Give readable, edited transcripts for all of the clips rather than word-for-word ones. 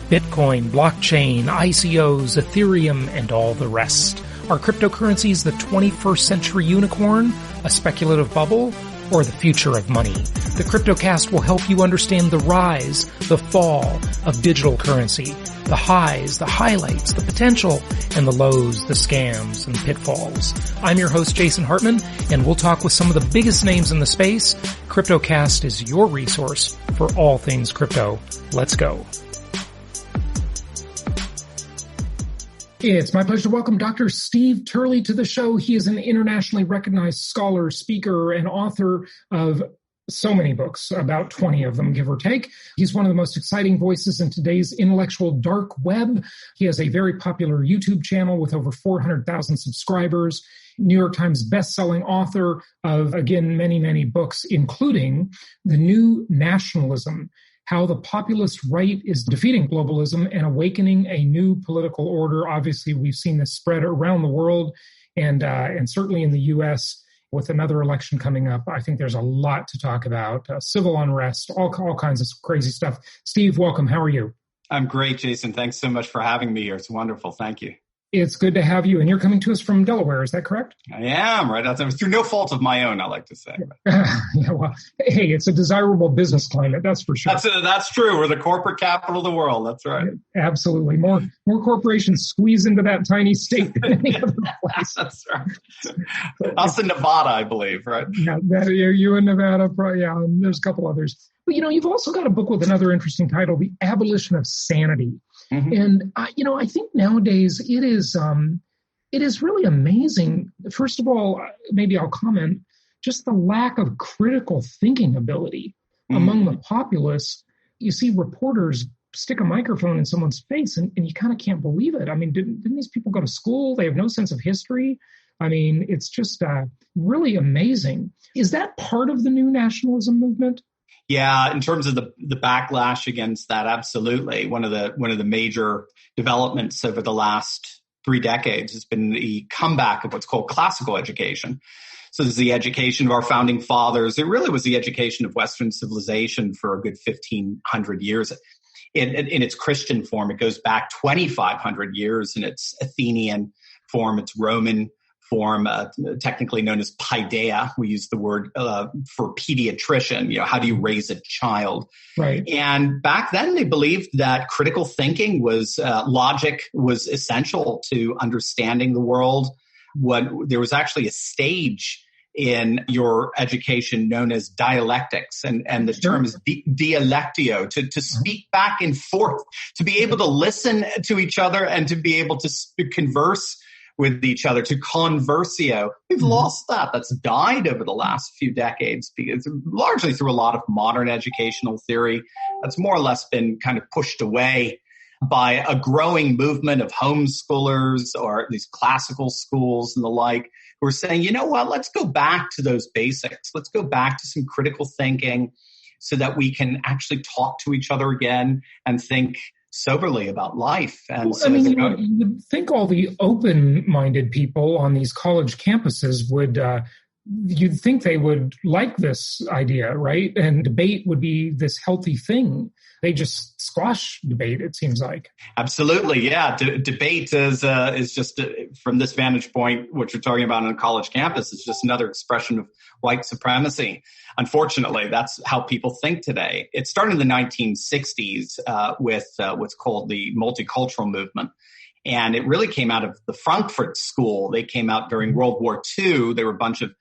Bitcoin, blockchain, ICOs, Ethereum, and all the rest. Are cryptocurrencies the 21st century unicorn, a speculative bubble, or the future of money? The CryptoCast will help you understand the rise, the fall of digital currency, the highs, the highlights, the potential, and the lows, the scams, and pitfalls. I'm your host, Jason Hartman, and we'll talk with some of the biggest names in the space. CryptoCast is your resource for all things crypto. Let's go. It's my pleasure to welcome Dr. Steve Turley to the show. He is an internationally recognized scholar, speaker, and author of so many books, about 20 of them, give or take. He's one of the most exciting voices in today's intellectual dark web. He has a very popular YouTube channel with over 400,000 subscribers, New York Times bestselling author of, again, many, many books, including The New Nationalism, How the Populous Right is Defeating Globalism and Awakening a New Political Order. Obviously, we've seen this spread around the world and certainly in the U.S., with another election coming up. I think there's a lot to talk about, civil unrest, all kinds of crazy stuff. Steve, welcome. How are you? I'm great, Jason. Thanks so much for having me here. It's wonderful. Thank you. It's good to have you. And you're coming to us from Delaware. Is that correct? I am, right? It was through no fault of my own, I like to say. Yeah, well, hey, it's a desirable business climate. That's for sure. That's true. We're the corporate capital of the world. That's right. Absolutely. More corporations squeeze into that tiny state than any other place. That's right. Us in Nevada, I believe, right? Yeah, you in Nevada. Yeah, and there's a couple others. But, you've also got a book with another interesting title, The Abolition of Sanity. Mm-hmm. And, I think nowadays it is really amazing. First of all, maybe I'll comment, just the lack of critical thinking ability among the populace. You see reporters stick a microphone in someone's face and you kind of can't believe it. I mean, didn't these people go to school? They have no sense of history. I mean, it's just really amazing. Is that part of the new nationalism movement? Yeah, in terms of the backlash against that, absolutely. One of the major developments over the last 3 decades has been the comeback of what's called classical education. So this is the education of our founding fathers. It really was the education of Western civilization for a good 1,500 years. In its Christian form, it goes back 2,500 years in its Athenian form, its Roman form, technically known as paideia. We use the word for pediatrician. How do you raise a child? Right. And back then, they believed that critical thinking was logic was essential to understanding the world. There was actually a stage in your education known as dialectics, and the term is dialectio, to speak back and forth, to be able to listen to each other and to be able to converse with each other, to conversio. We've lost that. That's died over the last few decades, because largely through a lot of modern educational theory that's more or less been kind of pushed away by a growing movement of homeschoolers or these classical schools and the like, who are saying, you know what, let's go back to those basics. Let's go back to some critical thinking so that we can actually talk to each other again and think soberly about life. And well, so you would think all the open-minded people on these college campuses would, you'd think they would like this idea, right? And debate would be this healthy thing. They just squash debate, it seems like. Absolutely, yeah. Debate is just, from this vantage point, what you're talking about on a college campus is just another expression of white supremacy. Unfortunately, that's how people think today. It started in the 1960s with what's called the multicultural movement. And it really came out of the Frankfurt School. They came out during World War II. They were a bunch of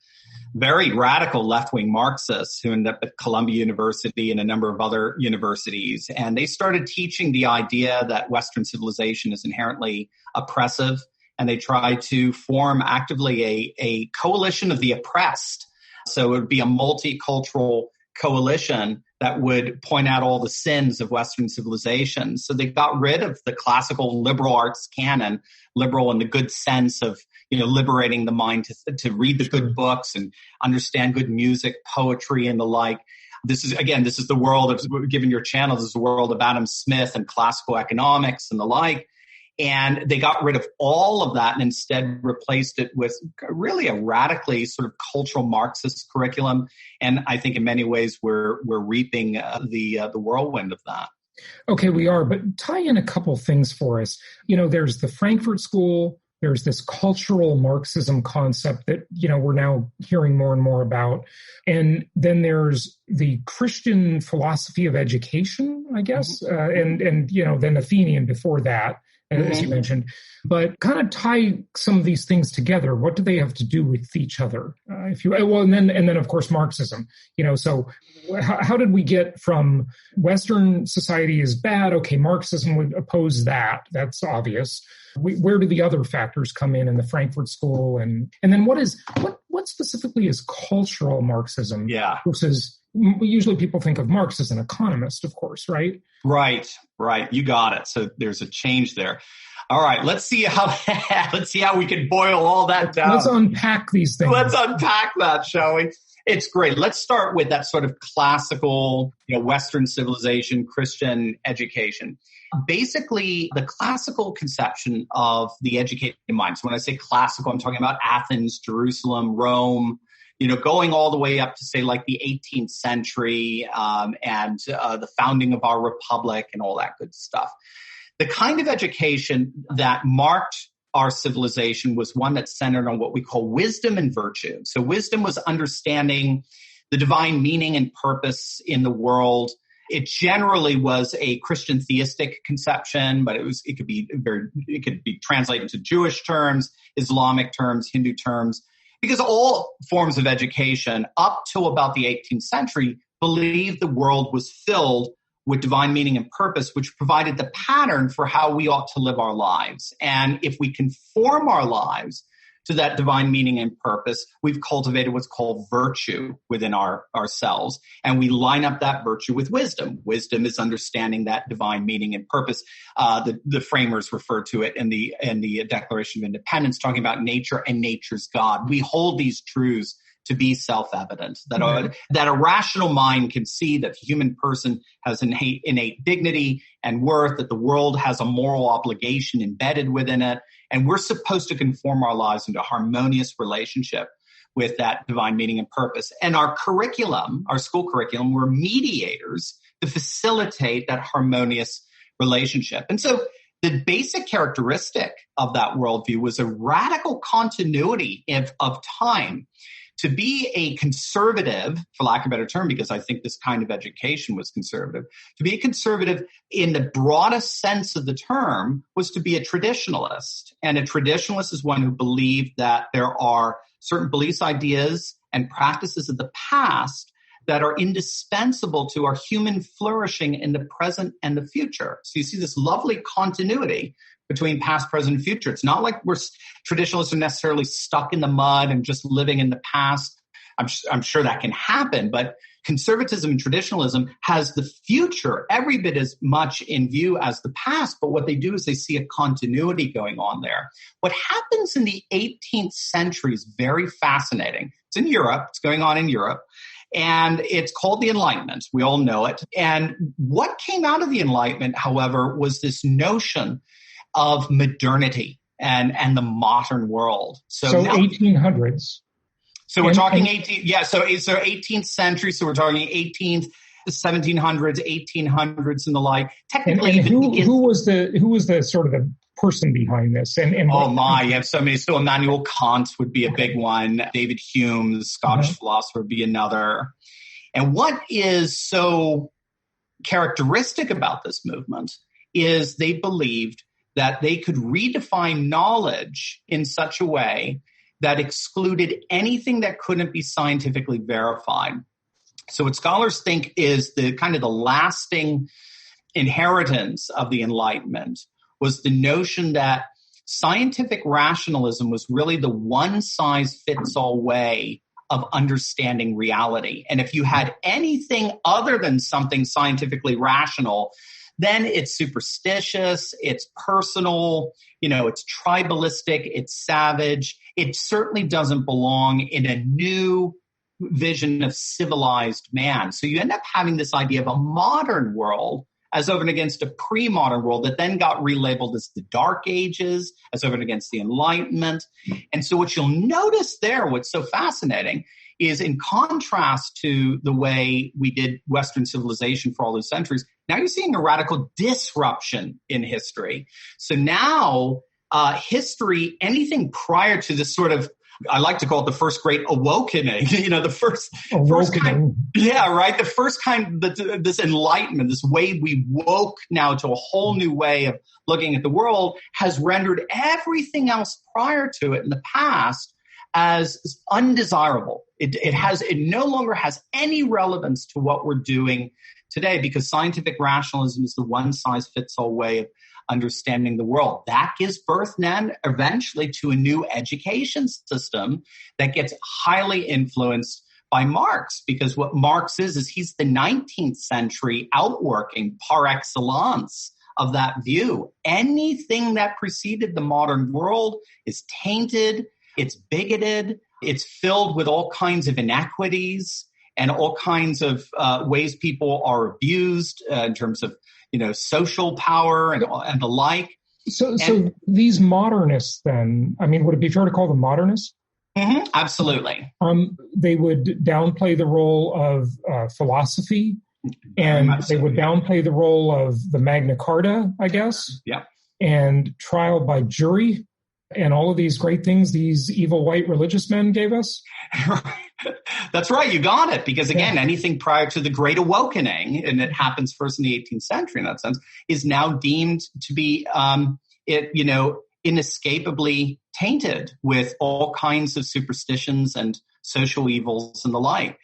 very radical left-wing Marxists who ended up at Columbia University and a number of other universities. And they started teaching the idea that Western civilization is inherently oppressive. And they tried to form actively a coalition of the oppressed. So it would be a multicultural coalition that would point out all the sins of Western civilization. So they got rid of the classical liberal arts canon, liberal in the good sense of, liberating the mind to read the good books and understand good music, poetry, and the like. This is the world of, given your channel, this is the world of Adam Smith and classical economics and the like. And they got rid of all of that and instead replaced it with really a radically sort of cultural Marxist curriculum. And I think in many ways we're reaping the whirlwind of that. Okay, we are, but tie in a couple things for us. There's the Frankfurt School. There's this cultural Marxism concept that, we're now hearing more and more about. And then there's the Christian philosophy of education, I guess, and then Athenian before that, as you mentioned. But kind of tie some of these things together. What do they have to do with each other? And then of course Marxism. So how did we get from Western society is bad? Okay, Marxism would oppose that. That's obvious. Where do the other factors come in the Frankfurt School, and then what specifically is cultural Marxism? Yeah. Versus usually people think of Marx as an economist, of course, right? Right. You got it. So there's a change there. All right, let's see how we can boil all that down. Let's unpack these things. Let's unpack that, shall we? It's great. Let's start with that sort of classical, Western civilization, Christian education. Basically, the classical conception of the educated mind. So when I say classical, I'm talking about Athens, Jerusalem, Rome, going all the way up to, say, like the 18th century and the founding of our republic and all that good stuff. The kind of education that marked our civilization was one that centered on what we call wisdom and virtue. So wisdom was understanding the divine meaning and purpose in the world. It generally was a Christian theistic conception, but it could be translated into Jewish terms, Islamic terms, Hindu terms, because all forms of education up to about the 18th century believed the world was filled with divine meaning and purpose, which provided the pattern for how we ought to live our lives. And if we conform our lives to that divine meaning and purpose, we've cultivated what's called virtue within ourselves. And we line up that virtue with wisdom. Wisdom is understanding that divine meaning and purpose. The framers refer to it in the Declaration of Independence, talking about nature and nature's God. We hold these truths to be self-evident, that a rational mind can see that the human person has innate dignity and worth, that the world has a moral obligation embedded within it, and we're supposed to conform our lives into a harmonious relationship with that divine meaning and purpose. And our curriculum, our school curriculum, we're mediators to facilitate that harmonious relationship. And so the basic characteristic of that worldview was a radical continuity of time. To be a conservative, for lack of a better term, because I think this kind of education was conservative, to be a conservative in the broadest sense of the term was to be a traditionalist. And a traditionalist is one who believed that there are certain beliefs, ideas, and practices of the past that are indispensable to our human flourishing in the present and the future. So you see this lovely continuity between past, present, and future. It's not like traditionalists are necessarily stuck in the mud and just living in the past. I'm sure that can happen, but conservatism and traditionalism has the future every bit as much in view as the past. But what they do is they see a continuity going on there. What happens in the 18th century is very fascinating. It's in Europe. It's going on in Europe. And it's called the Enlightenment. We all know it. And what came out of the Enlightenment, however, was this notion of modernity and the modern world. So now, 1800s. So we're talking 18th century. So we're talking 18th, 1700s, 1800s, and the like. Technically, and who was the sort of the person behind this? And oh my, you have so many. So Immanuel Kant would be a big one. David Hume, the Scottish philosopher, would be another. And what is so characteristic about this movement is they believed that they could redefine knowledge in such a way that excluded anything that couldn't be scientifically verified. So what scholars think is the kind of the lasting inheritance of the Enlightenment was the notion that scientific rationalism was really the one-size-fits-all way of understanding reality. And if you had anything other than something scientifically rational, then it's superstitious, it's personal, it's tribalistic, it's savage. It certainly doesn't belong in a new vision of civilized man. So you end up having this idea of a modern world as over and against a pre-modern world that then got relabeled as the Dark Ages, as over and against the Enlightenment. And so what you'll notice there, what's so fascinating, is in contrast to the way we did Western civilization for all those centuries, now you're seeing a radical disruption in history. So now history, anything prior to this sort of, I like to call it the first great awakening, the first kind, the first kind, this enlightenment, this way we woke now to a whole new way of looking at the world, has rendered everything else prior to it in the past as undesirable. It no longer has any relevance to what we're doing today, because scientific rationalism is the one-size-fits-all way of understanding the world. That gives birth then eventually to a new education system that gets highly influenced by Marx, because what Marx is he's the 19th century outworking par excellence of that view. Anything that preceded the modern world is tainted, it's bigoted, it's filled with all kinds of inequities and all kinds of ways people are abused in terms of social power and the like. So these modernists then, would it be fair to call them modernists? Mm-hmm, absolutely. They would downplay the role of philosophy, and they would downplay the role of the Magna Carta, I guess. Yeah. And trial by jury, and all of these great things these evil white religious men gave us. That's right. You got it. Because again, anything prior to the Great Awakening, and it happens first in the 18th century in that sense, is now deemed to be, inescapably tainted with all kinds of superstitions and social evils and the like.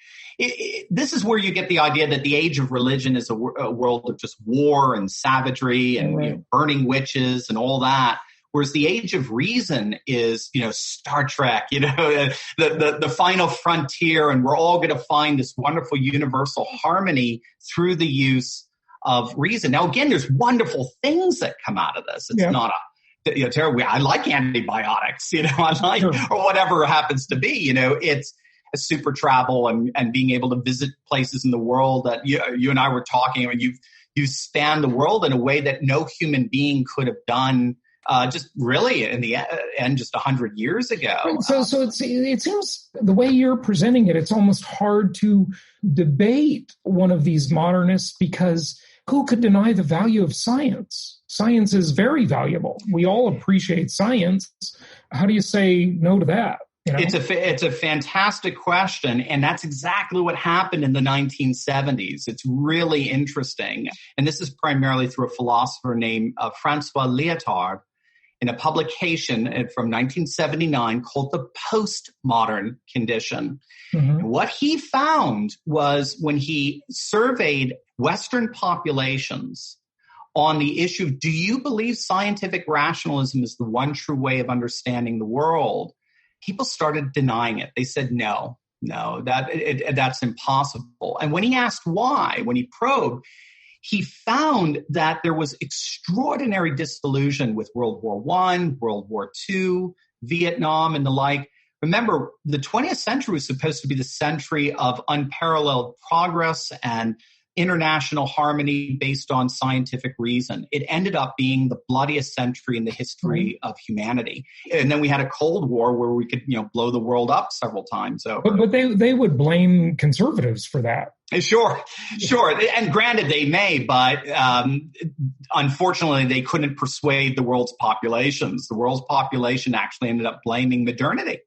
This is where you get the idea that the age of religion is a world of just war and savagery and burning witches and all that. Whereas the age of reason is, Star Trek, the final frontier, and we're all going to find this wonderful universal harmony through the use of reason. Now, again, there's wonderful things that come out of this. It's not terrible. I like antibiotics, or whatever it happens to be. It's a super travel and being able to visit places in the world that you and I were talking. You span the world in a way that no human being could have done. Just really in the end, just 100 years ago. So it seems the way you're presenting it, it's almost hard to debate one of these modernists, because who could deny the value of science? Science is very valuable. We all appreciate science. How do you say no to that? It's a fantastic question, and that's exactly what happened in the 1970s. It's really interesting, and this is primarily through a philosopher named Francois Lyotard, in a publication from 1979 called The Postmodern Condition. Mm-hmm. And what he found was, when he surveyed Western populations on the issue of, do you believe scientific rationalism is the one true way of understanding the world, people started denying it. They said, no, that's impossible. And when he asked why, when he probed, he found that there was extraordinary disillusion with World War I, World War II, Vietnam, and the like. Remember, the 20th century was supposed to be the century of unparalleled progress and international harmony based on scientific reason. It ended up being the bloodiest century in the history of humanity. And then we had a Cold War where we could, blow the world up several times over. But they would blame conservatives for that. Sure. And granted, they may, but unfortunately, they couldn't persuade the world's populations. The world's population actually ended up blaming modernity.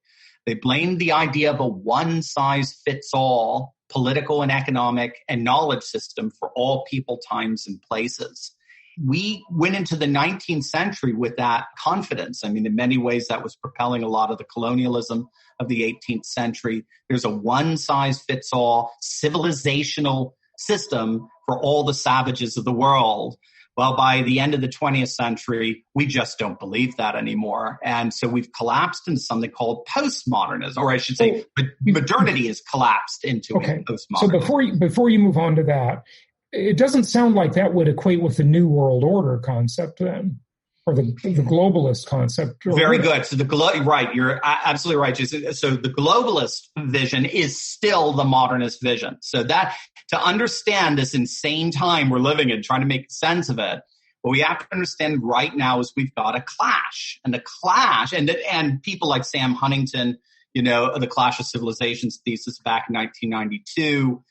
They blamed the idea of a one-size-fits-all political and economic and knowledge system for all people, times, and places. We went into the 19th century with that confidence. In many ways, that was propelling a lot of the colonialism of the 18th century. There's a one-size-fits-all civilizational system for all the savages of the world. Well, by the end of the 20th century, we just don't believe that anymore. And so we've collapsed into something called postmodernism, or I should say modernity has collapsed into postmodernism. So before you move on to that, it doesn't sound like that would equate with the New World Order concept then. or the globalist concept. Very good. So right, you're absolutely right, Jason. So the globalist vision is still the modernist vision. So that to understand this insane time we're living in, trying to make sense of it, what we have to understand right now is we've got a clash, and the clash, and people like Sam Huntington, the Clash of Civilizations thesis back in 1992.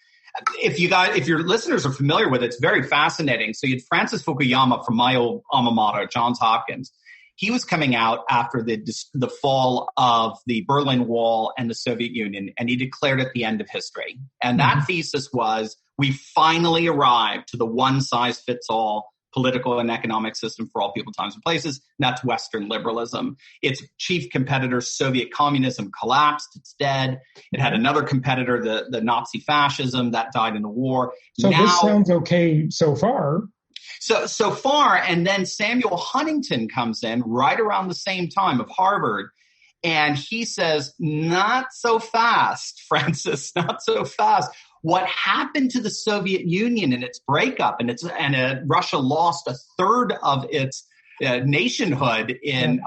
If your listeners are familiar with it, it's very fascinating. So you had Francis Fukuyama from my old alma mater, Johns Hopkins. He was coming out after the fall of the Berlin Wall and the Soviet Union, and he declared it the end of history. And that thesis was, we finally arrived to the one-size-fits-all political and economic system for all people, times, and places. And that's Western liberalism. Its chief competitor, Soviet communism, collapsed. It's dead. It had another competitor, the Nazi fascism, that died in the war. So now, this sounds okay so far. So far, and then Samuel Huntington comes in right around the same time, of Harvard, and he says, not so fast, Francis, not so fast. What happened to the Soviet Union in its breakup, and Russia lost a third of its nationhood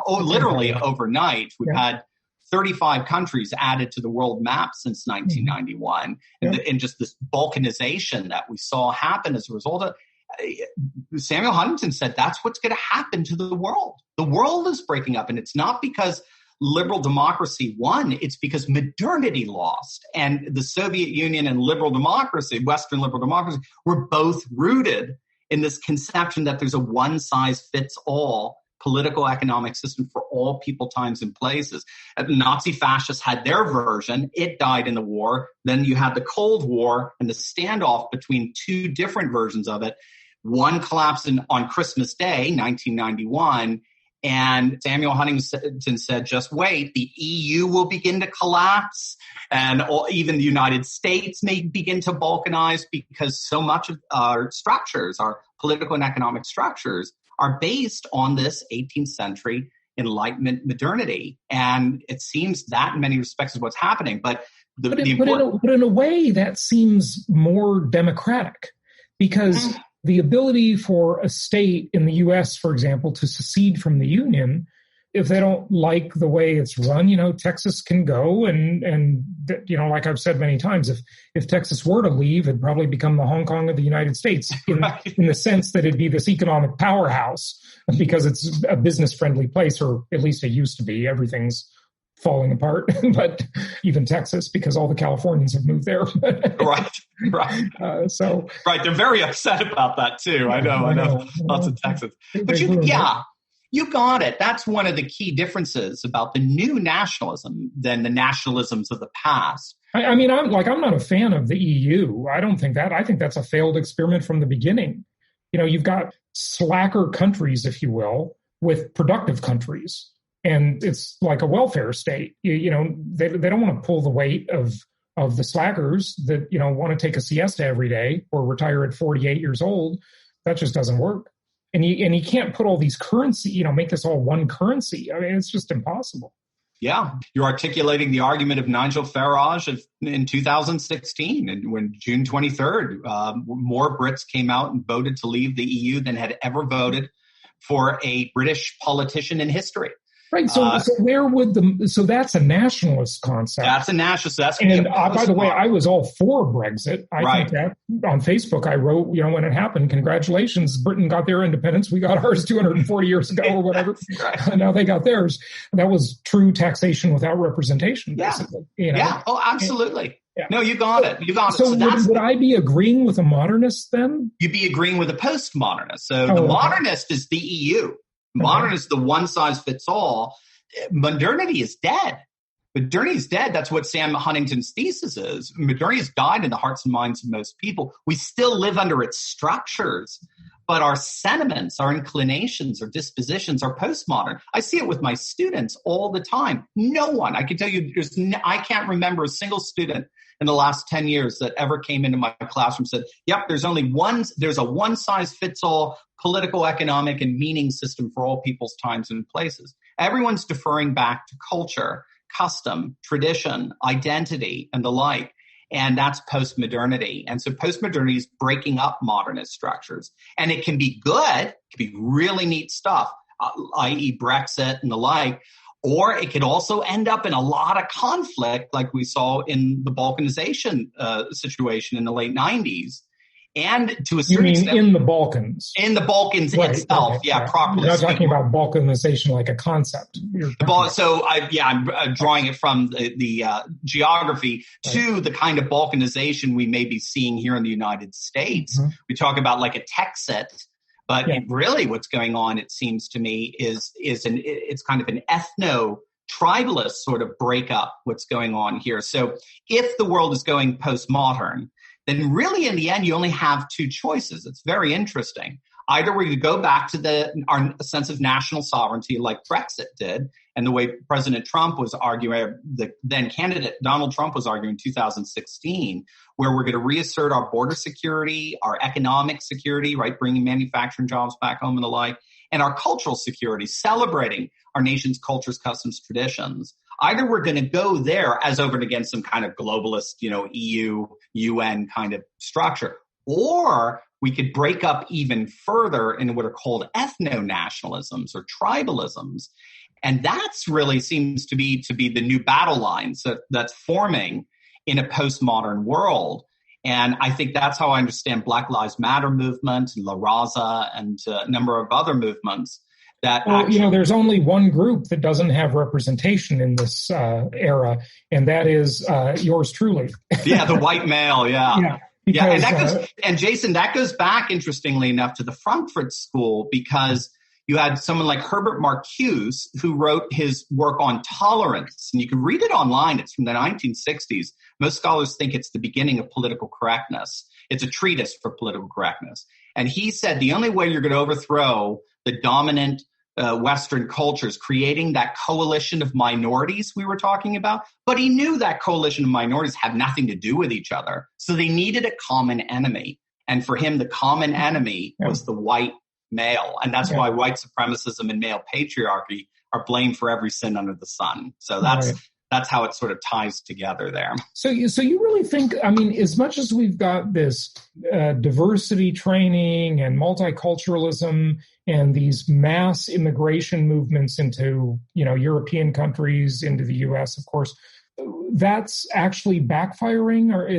literally overnight. We've had 35 countries added to the world map since 1991, and just this balkanization that we saw happen as a result of. Samuel Huntington said that's what's going to happen to the world. The world is breaking up, and it's not because liberal democracy won, it's because modernity lost. And the Soviet Union and liberal democracy, Western liberal democracy, were both rooted in this conception that there's a one-size-fits-all political economic system for all people, times, and places. The Nazi fascists had their version. It died in the war. Then you had the Cold War and the standoff between two different versions of it. One collapsed on Christmas Day, 1991, and Samuel Huntington said, just wait, the EU will begin to collapse, and even the United States may begin to balkanize, because so much of our structures, our political and economic structures, are based on this 18th century Enlightenment modernity. And it seems that in many respects is what's happening. But in a way, that seems more democratic, because the ability for a state in the U.S., for example, to secede from the Union, if they don't like the way it's run, Texas can go and like I've said many times, if Texas were to leave, it'd probably become the Hong Kong of the United States in the sense that it'd be this economic powerhouse because it's a business-friendly place, or at least it used to be. Everything's falling apart, but even Texas, because all the Californians have moved there. Right. They're very upset about that too. I know. Lots of Texans. But you got it. That's one of the key differences about the new nationalism than the nationalisms of the past. I'm not a fan of the EU. I don't think that. I think that's a failed experiment from the beginning. You've got slacker countries, if you will, with productive countries. And it's like a welfare state. They don't want to pull the weight of the slackers that, want to take a siesta every day or retire at 48 years old. That just doesn't work. And you can't put all these currency, make this all one currency. I mean, it's just impossible. Yeah. You're articulating the argument of Nigel Farage in 2016. And when June 23rd, more Brits came out and voted to leave the EU than had ever voted for a British politician in history. Right. So where would so that's a nationalist concept. That's a nationalist. By the way, I was all for Brexit. I think that on Facebook, I wrote, when it happened, congratulations, Britain got their independence. We got ours 240 years ago or whatever. Right. Now they got theirs. That was true taxation without representation, basically. Yeah. Oh, absolutely. Yeah. No, you got it. So would I be agreeing with a modernist then? You'd be agreeing with a postmodernist. So the modernist is the EU. Modern is the one-size-fits-all. Modernity is dead. Modernity is dead. That's what Sam Huntington's thesis is. Modernity has died in the hearts and minds of most people. We still live under its structures, but our sentiments, our inclinations, our dispositions are postmodern. I see it with my students all the time. No one, I can tell you, I can't remember a single student in the last 10 years that ever came into my classroom and said, yep, there's a one-size-fits-all political, economic, and meaning system for all people's times and places. Everyone's deferring back to culture, custom, tradition, identity, and the like. And that's post-modernity. And so post-modernity is breaking up modernist structures. And it can be good, it can be really neat stuff. i.e. Brexit and the like. Or it could also end up in a lot of conflict like we saw in the Balkanization situation in the late 90s. And to a certain extent, in the Balkans? In the Balkans itself, properly. You're not talking about balkanization like a concept. I'm drawing it from the geography to the kind of balkanization we may be seeing here in the United States. Mm-hmm. We talk about like a Texit, but really what's going on, it seems to me, it's kind of an ethno-tribalist sort of breakup what's going on here. So if the world is going postmodern, then really in the end, you only have two choices. It's very interesting. Either we're going to go back to our sense of national sovereignty like Brexit did, and the way President Trump was arguing, the then candidate Donald Trump was arguing in 2016, where we're going to reassert our border security, our economic security, right, bringing manufacturing jobs back home and the like, and our cultural security, celebrating our nation's cultures, customs, traditions. Either we're going to go there as over and against some kind of globalist, EU, UN kind of structure, or we could break up even further in what are called ethno-nationalisms or tribalisms. And that's really seems to be the new battle lines that's forming in a postmodern world. And I think that's how I understand Black Lives Matter movement, La Raza, and a number of other movements. There's only one group that doesn't have representation in this era, and that is yours truly. The white male, Because, and Jason, that goes back, interestingly enough, to the Frankfurt School, because you had someone like Herbert Marcuse who wrote his work on tolerance, and you can read it online. It's from the 1960s. Most scholars think it's the beginning of political correctness. It's a treatise for political correctness. And he said the only way you're going to overthrow the dominant Western cultures, creating that coalition of minorities we were talking about. But he knew that coalition of minorities had nothing to do with each other. So they needed a common enemy. And for him, the common enemy was the white male. And that's why white supremacism and male patriarchy are blamed for every sin under the sun. So that's how it sort of ties together there. So you really think, as much as we've got this diversity training and multiculturalism and these mass immigration movements into, European countries, into the U.S., of course, that's actually backfiring, or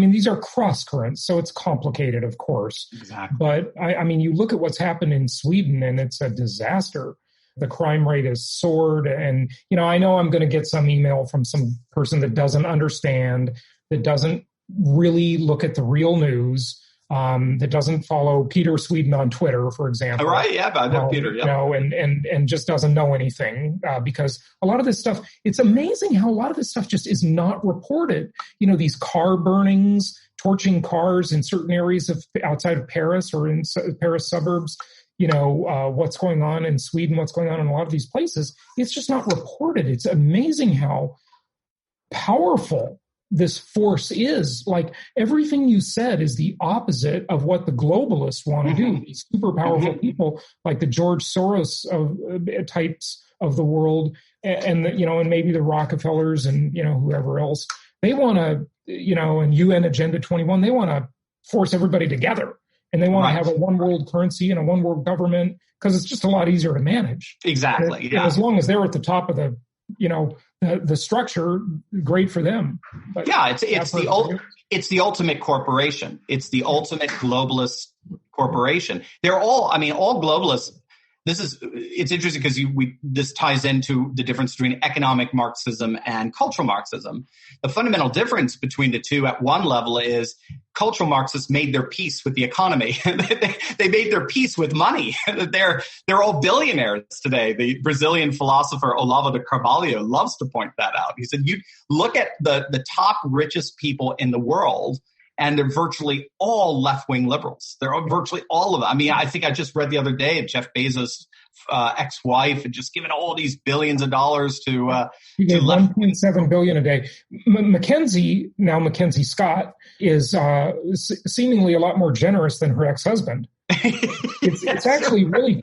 these are cross currents, so it's complicated, of course. Exactly. But you look at what's happened in Sweden, and it's a disaster. The crime rate has soared. And, I know I'm going to get some email from some person that doesn't understand, that doesn't really look at the real news, that doesn't follow Peter Sweden on Twitter, for example. Right. Yeah. I know Peter. Yeah. And just doesn't know anything because a lot of this stuff, it's amazing how a lot of this stuff just is not reported. These car burnings, torching cars in certain areas outside of Paris or in Paris suburbs. What's going on in Sweden, what's going on in a lot of these places, it's just not reported. It's amazing how powerful this force is. Like, everything you said is the opposite of what the globalists want to do. These super powerful people like the George Soros types of the world and maybe the Rockefellers and, whoever else, they want to, and UN Agenda 21, they want to force everybody together. And they want to have a one world currency and a one world government because it's just a lot easier to manage. Exactly. And as long as they're at the top of the, the structure, great for them. But it's the ultimate corporation. It's the ultimate globalist corporation. They're all globalists. It's interesting because this ties into the difference between economic Marxism and cultural Marxism. The fundamental difference between the two at one level is cultural Marxists made their peace with the economy. They made their peace with money. They're all billionaires today. The Brazilian philosopher Olavo de Carvalho loves to point that out. He said, you look at the top richest people in the world, and they're virtually all left-wing liberals. They're virtually all of them. I think I just read the other day of Jeff Bezos' ex-wife had just given all these billions of dollars to he gave $1.7 billion a day. Mackenzie Scott is seemingly a lot more generous than her ex-husband. It's actually really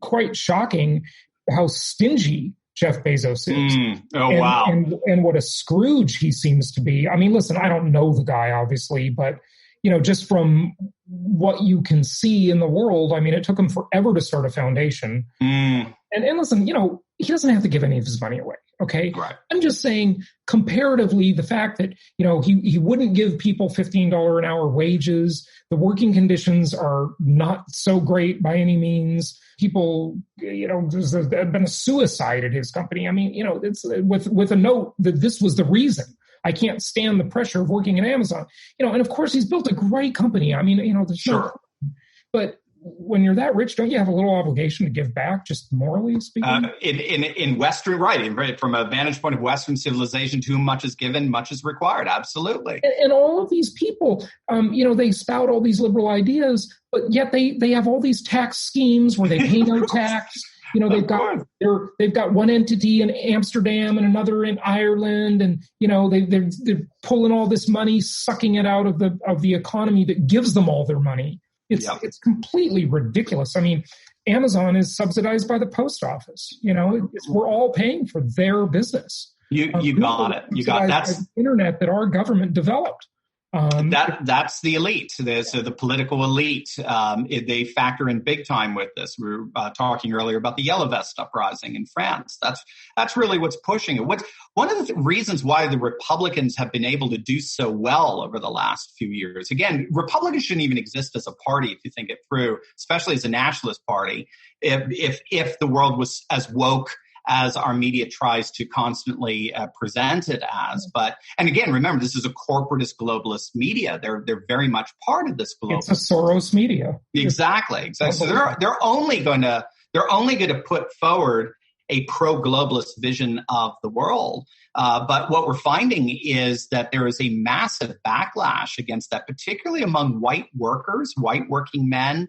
quite shocking how stingy Jeff Bezos is. Wow. And what a Scrooge he seems to be. Listen, I don't know the guy, obviously, but just from what you can see in the world, I mean, it took him forever to start a foundation. And listen, he doesn't have to give any of his money away. Okay. Right. I'm just saying, comparatively, the fact that, he wouldn't give people $15 an hour wages. The working conditions are not so great by any means. People, there's been a suicide at his company. I mean, it's with a note that this was the reason. I can't stand the pressure of working at Amazon. And of course he's built a great company. I mean, there's sure. But when you're that rich, don't you have a little obligation to give back, just morally speaking? In Western, right, from a vantage point of Western civilization, to whom much is given, much is required. Absolutely. And all of these people, they spout all these liberal ideas, but yet they have all these tax schemes where they pay no tax. They've got one entity in Amsterdam and another in Ireland, and they're pulling all this money, sucking it out of the economy that gives them all their money. It's completely ridiculous. I mean, Amazon is subsidized by the post office. We're all paying for their business. You got it. You got that's the internet that our government developed. That's the elite. So the political elite. They factor in big time with this. We were talking earlier about the Yellow Vest uprising in France. That's really what's pushing it. One of the reasons why the Republicans have been able to do so well over the last few years. Again, Republicans shouldn't even exist as a party if you think it through, especially as a nationalist party. If the world was as woke as our media tries to constantly present it as. And again, remember, this is a corporatist globalist media. They're very much part of this globalist. It's a Soros media. Exactly. So they're only going to put forward a pro-globalist vision of the world. But what we're finding is that there is a massive backlash against that, particularly among white workers, white working men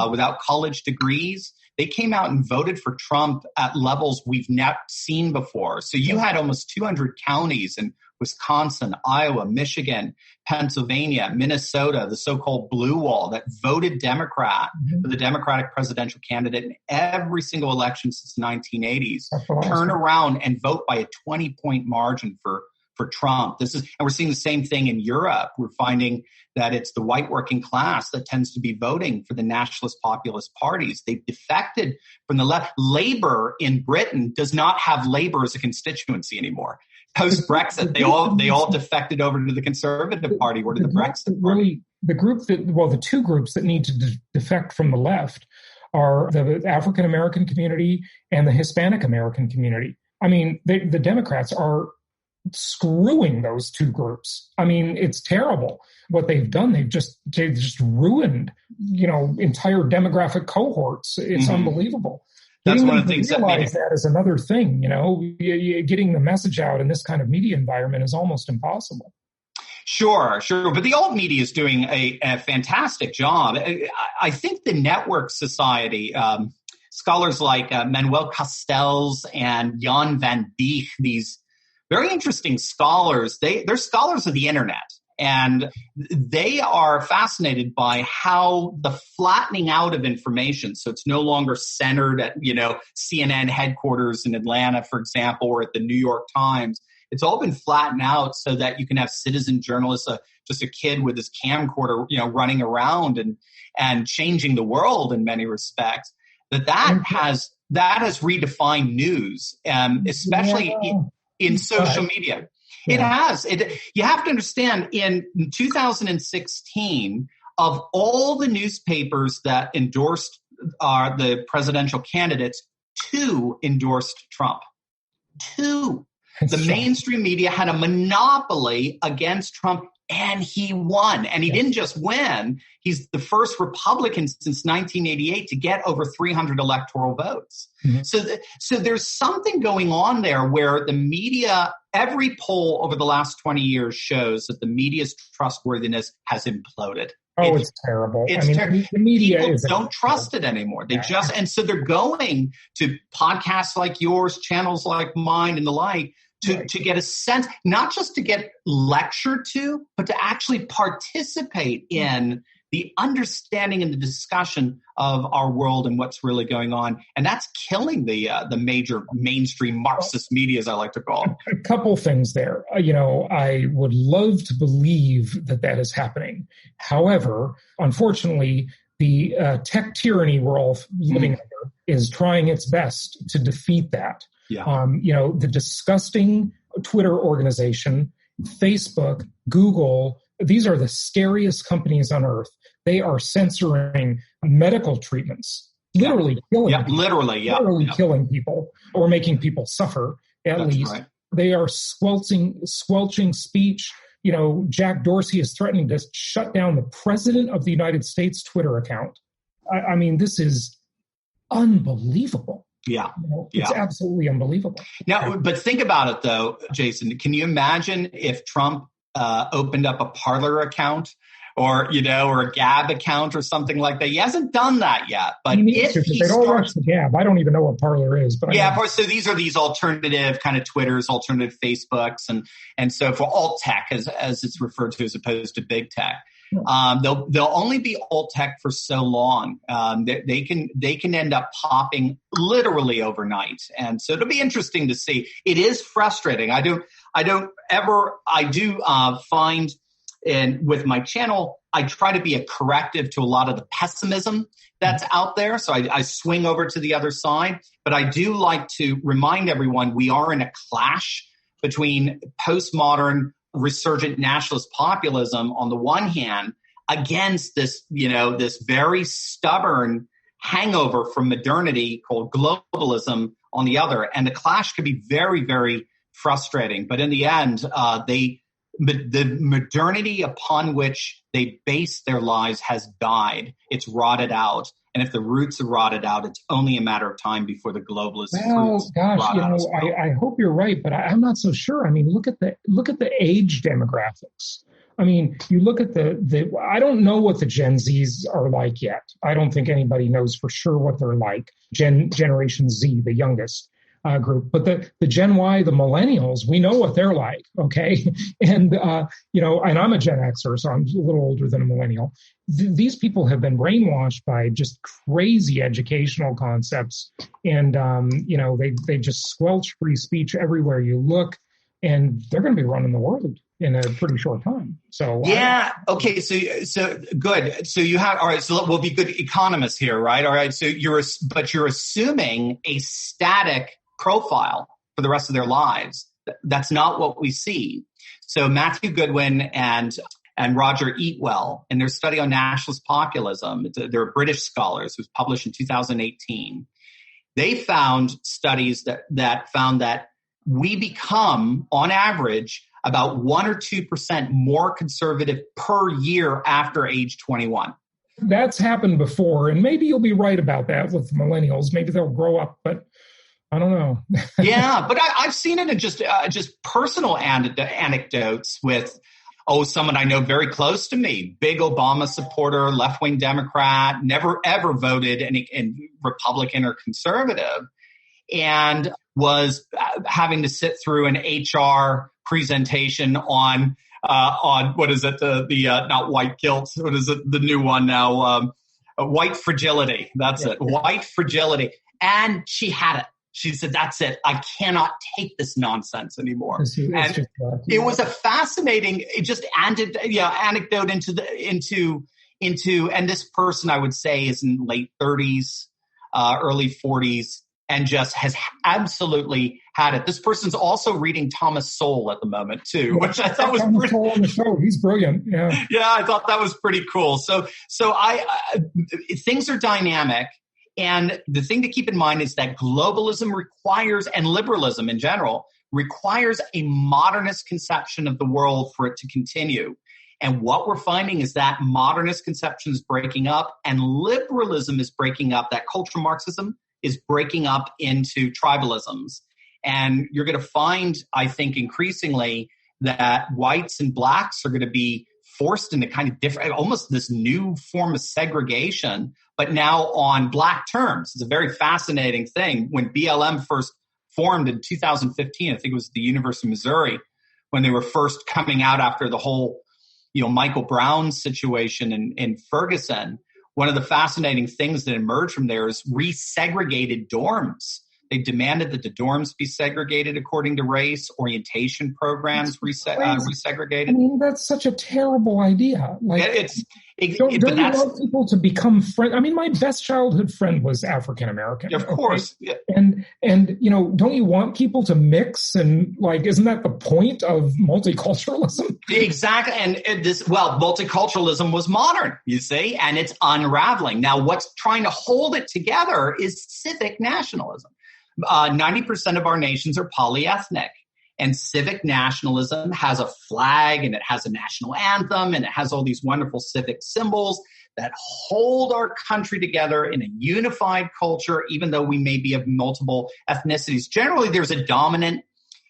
without college degrees. They came out and voted for Trump at levels we've never seen before. So you had almost 200 counties in Wisconsin, Iowa, Michigan, Pennsylvania, Minnesota, the so-called blue wall that voted Democrat for the Democratic presidential candidate in every single election since the 1980s. Turn around and vote by a 20-point margin for Trump. And we're seeing the same thing in Europe. We're finding that it's the white working class that tends to be voting for the nationalist populist parties. They've defected from the left. Labor in Britain does not have Labor as a constituency anymore. Post-Brexit, they all defected over to the Conservative Party or to the Brexit Party. The two groups that need to defect from the left are the African American community and the Hispanic American community. I mean, the Democrats are screwing those two groups. I mean, it's terrible what they've done. They've just ruined, entire demographic cohorts. It's unbelievable. That's one of the things that is another thing, getting the message out in this kind of media environment is almost impossible. Sure. But the old media is doing a fantastic job. I think the network society, scholars like Manuel Castells and Jan van Dijk, these very interesting scholars, they're scholars of the internet. And they are fascinated by how the flattening out of information, so it's no longer centered at, CNN headquarters in Atlanta, for example, or at the New York Times. It's all been flattened out so that you can have citizen journalists, just a kid with his camcorder, running around and changing the world in many respects. That has redefined news, especially in social media. Yeah. It has. You have to understand, in 2016, of all the newspapers that endorsed the presidential candidates, 2 endorsed Trump. 2. The mainstream media had a monopoly against Trump, and he won. And he didn't just win. He's the first Republican since 1988 to get over 300 electoral votes. Mm-hmm. So there's something going on there where the media, every poll over the last 20 years shows that the media's trustworthiness has imploded. It's terrible. The media people don't trust it anymore. And so they're going to podcasts like yours, channels like mine and the like, to get a sense, not just to get lectured to, but to actually participate in the understanding and the discussion of our world and what's really going on. And that's killing the major mainstream Marxist media, as I like to call them. A couple things there. I would love to believe that is happening. However, unfortunately, the tech tyranny we're all living under is trying its best to defeat that. Yeah. The disgusting Twitter organization, Facebook, Google, these are the scariest companies on earth. They are censoring medical treatments, literally killing people. Literally killing people or making people suffer, That's least. Right. They are squelching speech. Jack Dorsey is threatening to shut down the president of the United States Twitter account. I mean, this is unbelievable. Yeah. It's absolutely unbelievable. Now, but think about it, though, Jason. Can you imagine if Trump opened up a Parler account or a Gab account or something like that? He hasn't done that yet. But if he they'd all rush the Gab. I don't even know what Parler is. But so these are these alternative kind of Twitters, alternative Facebooks, and so for alt tech, as it's referred to, as opposed to big tech. They'll only be alt tech for so long. They can end up popping literally overnight, and so it'll be interesting to see. It is frustrating. I do find, and with my channel, I try to be a corrective to a lot of the pessimism that's out there. So I swing over to the other side, but I do like to remind everyone we are in a clash between postmodern resurgent nationalist populism on the one hand against this, this very stubborn hangover from modernity called globalism on the other. And the clash could be very, very frustrating. But in the end, the modernity upon which they base their lives has died. It's rotted out. And if the roots are rotted out, it's only a matter of time before the globalist roots rot out as well. I hope you're right, but I'm not so sure. I mean, look at the age demographics. I mean, you look at the I don't know what the Gen Zs are like yet. I don't think anybody knows for sure what they're like. Generation Z, the youngest group, but the Gen Y, the millennials, we know what they're like. Okay. And, and I'm a Gen Xer, so I'm a little older than a millennial. These people have been brainwashed by just crazy educational concepts. And, they just squelch free speech everywhere you look, and they're going to be running the world in a pretty short time. So okay. So good. So you have, all right. So we'll be good economists here, right? All right. So you're assuming a static profile for the rest of their lives. That's not what we see. So Matthew Goodwin and Roger Eatwell, in their study on nationalist populism, they're British scholars, it was published in 2018. They found studies that found that we become, on average, about 1 or 2% more conservative per year after age 21. That's happened before, and maybe you'll be right about that with millennials. Maybe they'll grow up, but I don't know. Yeah, but I've seen it in just personal anecdotes with, someone I know very close to me, big Obama supporter, left-wing Democrat, never ever voted in Republican or conservative, and was having to sit through an HR presentation on what is it, the not white guilt, what is it, the new one now, white fragility. That's it, white fragility. And she had it. She said, that's it. I cannot take this nonsense anymore. It was a fascinating, anecdote into, and this person I would say is in late 30s, early 40s, and just has absolutely had it. This person's also reading Thomas Sowell at the moment too, which I thought was pretty cool on the show. He's brilliant. Yeah. Yeah, I thought that was pretty cool. So things are dynamic. And the thing to keep in mind is that globalism requires, and liberalism in general, requires a modernist conception of the world for it to continue. And what we're finding is that modernist conception is breaking up, and liberalism is breaking up. That cultural Marxism is breaking up into tribalisms. And you're going to find, I think, increasingly that whites and blacks are going to be forced into kind of different, almost this new form of segregation, but now on black terms. It's a very fascinating thing. When BLM first formed in 2015, I think it was the University of Missouri, when they were first coming out after the whole Michael Brown's situation in Ferguson, one of the fascinating things that emerged from there is resegregated dorms. They demanded that the dorms be segregated according to race, orientation programs resegregated. I mean, that's such a terrible idea. Like, don't you want people to become friends? I mean, my best childhood friend was African American. Of course. Okay? And don't you want people to mix? And like, isn't that the point of multiculturalism? Exactly. And multiculturalism was modern, you see, and it's unraveling. Now, what's trying to hold it together is civic nationalism. 90% of our nations are polyethnic, and civic nationalism has a flag and it has a national anthem and it has all these wonderful civic symbols that hold our country together in a unified culture, even though we may be of multiple ethnicities. Generally, there's a dominant,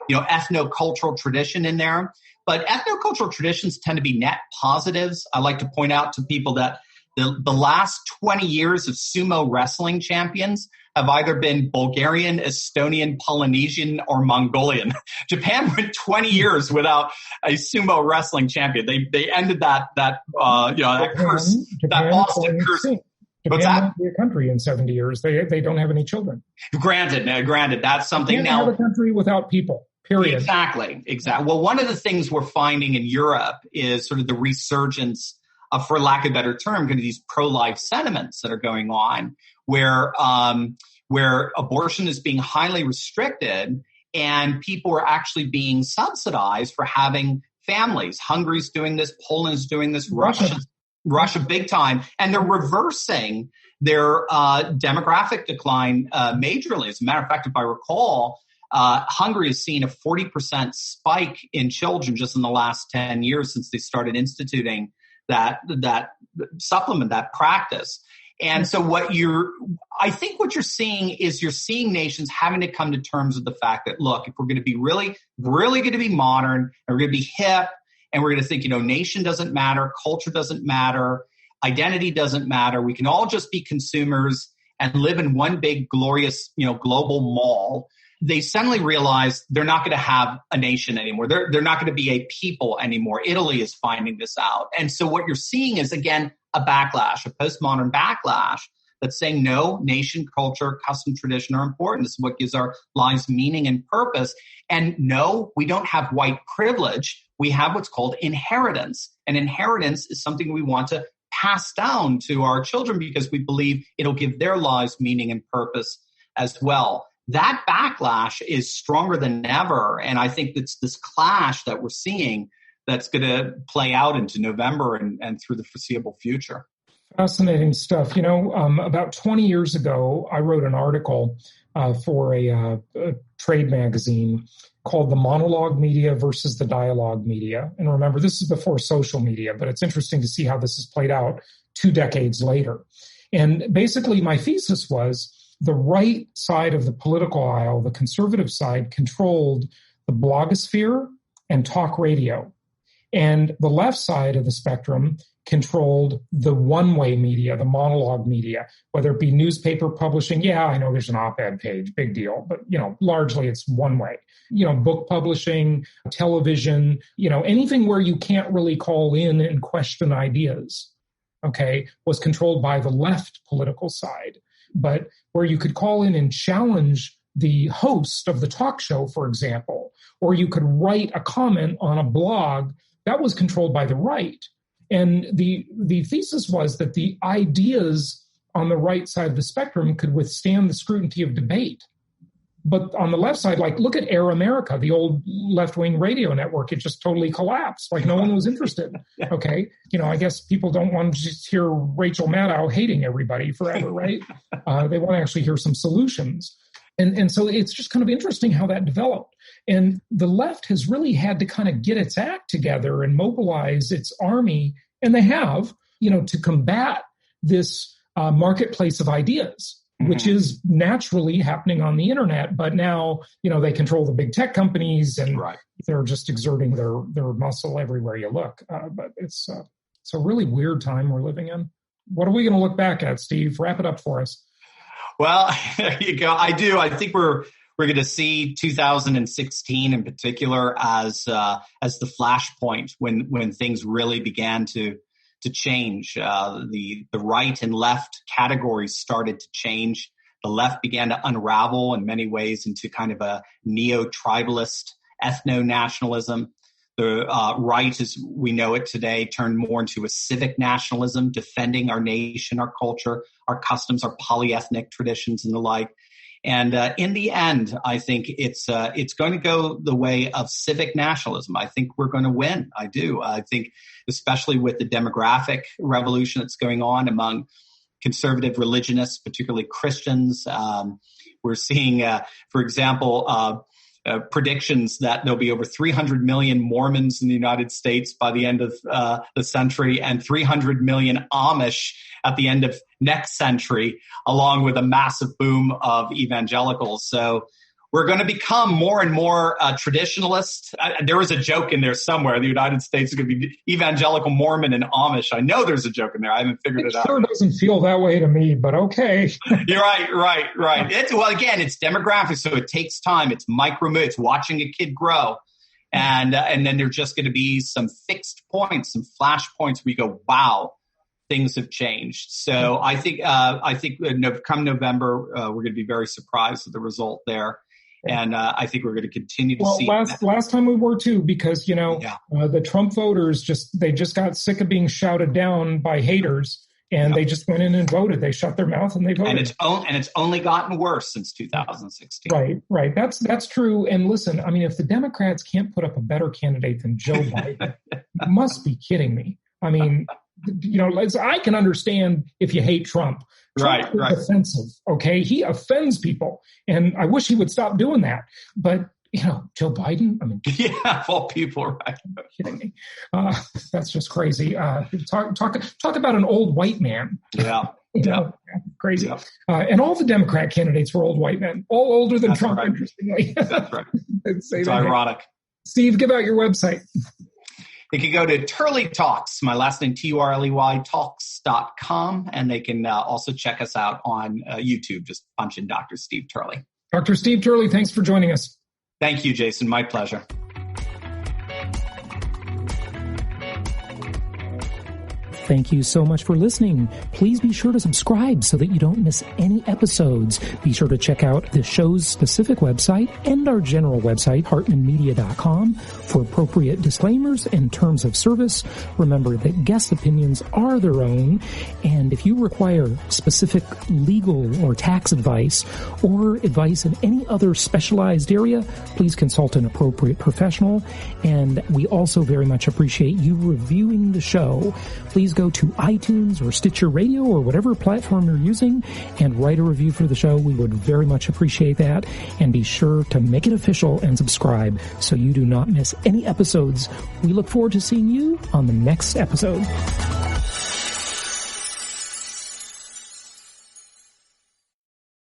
ethno-cultural tradition in there, but ethno-cultural traditions tend to be net positives. I like to point out to people that the last 20 years of sumo wrestling champions have either been Bulgarian, Estonian, Polynesian, or Mongolian. Japan went 20 years without a sumo wrestling champion. They ended that curse, that Boston curse. What's that? Won't be a country in 70 years. They don't have any children. Granted, that's something you can't now. Have a country without people. Period. Exactly. Well, one of the things we're finding in Europe is sort of the resurgence of, for lack of a better term, kind of these pro-life sentiments that are going on, where abortion is being highly restricted and people are actually being subsidized for having families. Hungary's doing this, Poland's doing this, Russia big time, and they're reversing their demographic decline majorly. As a matter of fact, if I recall, Hungary has seen a 40% spike in children just in the last 10 years since they started instituting that supplement, that practice. And so I think what you're seeing is nations having to come to terms with the fact that, look, if we're going to be really, really going to be modern and we're going to be hip and we're going to think, nation doesn't matter, culture doesn't matter, identity doesn't matter, we can all just be consumers and live in one big glorious, global mall. They suddenly realize they're not going to have a nation anymore. They're not going to be a people anymore. Italy is finding this out. And so what you're seeing is, again, a backlash, a postmodern backlash that's saying, no, nation, culture, custom, tradition are important. This is what gives our lives meaning and purpose. And no, we don't have white privilege. We have what's called inheritance. And inheritance is something we want to pass down to our children because we believe it'll give their lives meaning and purpose as well. That backlash is stronger than ever. And I think it's this clash that we're seeing that's going to play out into November and through the foreseeable future. Fascinating stuff. About 20 years ago, I wrote an article for a trade magazine called The Monologue Media versus the Dialogue Media. And remember, this is before social media, but it's interesting to see how this has played out 2 decades later. And basically, my thesis was the right side of the political aisle, the conservative side, controlled the blogosphere and talk radio. And the left side of the spectrum controlled the one-way media, the monologue media, whether it be newspaper publishing. Yeah, I know there's an op-ed page, big deal, but, largely it's one way. Book publishing, television, anything where you can't really call in and question ideas, was controlled by the left political side. But where you could call in and challenge the host of the talk show, for example, or you could write a comment on a blog, that was controlled by the right. And the thesis was that the ideas on the right side of the spectrum could withstand the scrutiny of debate. But on the left side, look at Air America, the old left-wing radio network. It just totally collapsed. No one was interested. Okay. I guess people don't want to just hear Rachel Maddow hating everybody forever, right? They want to actually hear some solutions. And so it's just kind of interesting how that developed. And the left has really had to kind of get its act together and mobilize its army, and they have, to combat this marketplace of ideas, which is naturally happening on the internet. But now, they control the big tech companies and they're just exerting their muscle everywhere you look. But it's a really weird time we're living in. What are we going to look back at, Steve? Wrap it up for us. Well, there you go. I do. I think we're we're going to see 2016 in particular as the flashpoint when things really began to change. The right and left categories started to change. The left began to unravel in many ways into kind of a neo-tribalist ethno-nationalism. The right, as we know it today, turned more into a civic nationalism, defending our nation, our culture, our customs, our polyethnic traditions, and the like. And in the end, I think it's going to go the way of civic nationalism. I think we're going to win. I do. I think, especially with the demographic revolution that's going on among conservative religionists, particularly Christians. We're seeing, for example, predictions that there'll be over 300 million Mormons in the United States by the end of the century and 300 million Amish at the end of next century, along with a massive boom of evangelicals. So we're going to become more and more traditionalist. There was a joke in there somewhere. The United States is going to be evangelical, Mormon, and Amish. I know there's a joke in there. I haven't figured it out. It sure doesn't feel that way to me, but okay. You're right. It's demographic, so it takes time. It's micro-move. It's watching a kid grow. And then there's just going to be some fixed points, some flash points where you go, wow, things have changed. So I think come November, we're going to be very surprised at the result there. And I think we're going to continue to see. Last time we were too, because the Trump voters just got sick of being shouted down by haters, and they just went in and voted. They shut their mouth and they voted. And it's only gotten worse since 2016. Right. That's true. And listen, I mean, if the Democrats can't put up a better candidate than Joe Biden, you must be kidding me. I mean, I can understand if you hate Trump. Trump is offensive, okay? He offends people, and I wish he would stop doing that. But, Joe Biden, I mean... Yeah, of all people, right. Are you kidding me? That's just crazy. Talk about an old white man. Yeah. Crazy. Yeah. And all the Democrat candidates were old white men, all older than Trump, right. Interestingly. That's right. It's ironic. Steve, give out your website. They can go to Turley Talks, my last name, Turley, talks.com, and they can also check us out on YouTube. Just punch in Dr. Steve Turley. Dr. Steve Turley, thanks for joining us. Thank you, Jason. My pleasure. Thank you so much for listening. Please be sure to subscribe so that you don't miss any episodes. Be sure to check out the show's specific website and our general website, hartmanmedia.com, for appropriate disclaimers and terms of service. Remember that guest opinions are their own, and if you require specific legal or tax advice or advice in any other specialized area, please consult an appropriate professional. And we also very much appreciate you reviewing the show. Please go to iTunes or Stitcher Radio or whatever platform you're using and write a review for the show. We would very much appreciate that. And be sure to make it official and subscribe so you do not miss any episodes. We look forward to seeing you on the next episode.